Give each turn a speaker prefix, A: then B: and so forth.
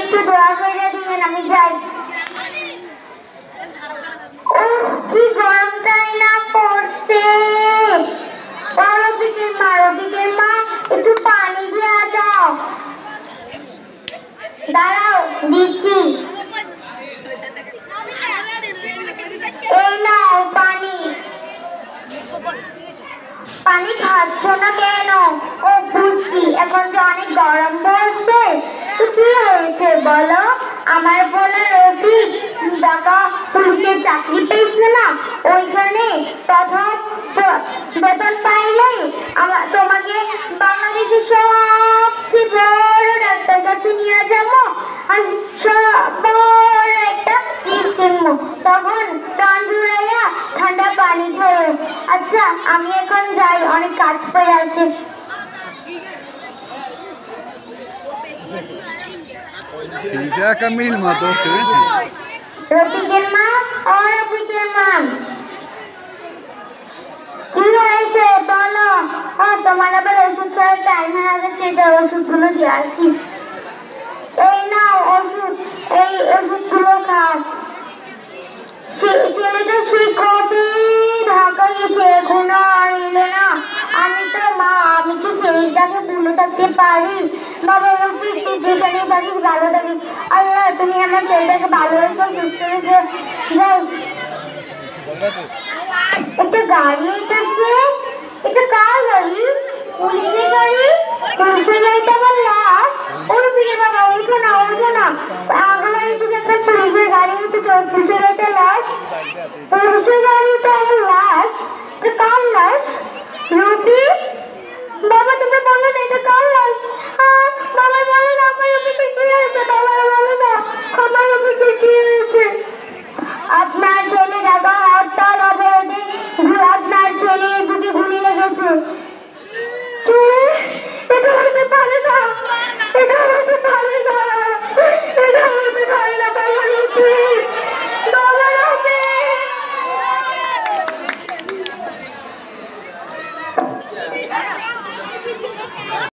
A: একটু দোয়া করে দিবেন, আমি যাই। ও কি গরম তাই না পড়ছে। রফিকের মা একটু পানি দিয়ে যাও। দাঁড়াও, দিচ্ছি। এই নাও পানি। পানি খাচ্ছ না কেন? ও বুঝছি, এখন যে অনেক গরম পড়ছে। তো কি হয়েছে বলো? আমার বলে রফিক ঢাকা পুলিশের চাকরি পেয়েছে না, ওইখানে প্রথম বেতন পাইলে তোমাকে বাংলাদেশের সবচেয়ে বড় ডাক্তার কাছে নিয়ে যাবো আর বড় একটা ফ্রিজ কিনবো, তখন প্রাণ জুড়াইয়া ঠান্ডা পানি খাবো। আচ্ছা আমি এখন যাই, অনেক কাজ পড়ে আছে।
B: Camil mató, ¿sí?
A: রফিকের মা, ও রফিকের মা, কি হয়েছে বলো? ও তোমার আবার ওষুধ খাওয়ার টাইম হয়ে গেছে, এটা ওষুধগুলো দিয়ে আসি। এই নাও ওষুধ, এই ওষুধগুলো খাও। ছেলেটা সে কবে ঢাকা গেছে, এখনো আর এলো না। আমি তো মা, আমি কি ছেলেটাকে ভুলে থাকতে পারি? বাবা রফিক তুই যেখানে থাকিস ভালো থাকিস। আল্লাহ তুমি আমার ছেলেটাকে ভালো রেখো, সুস্থ রেখো। যাই, একটা গাড়ি এসেছে। এটা কার গাড়ি? পুলিশের গাড়ি। পুলিশের গাড়িতে আবার লাশ। ওর দিকে বাবা উঠো না, উঠো না। আগামী দিকে একটা পুলিশের গাড়ি উঠেছে, পুলিশের গাড়িতে লাশ। পুলিশের গাড়ি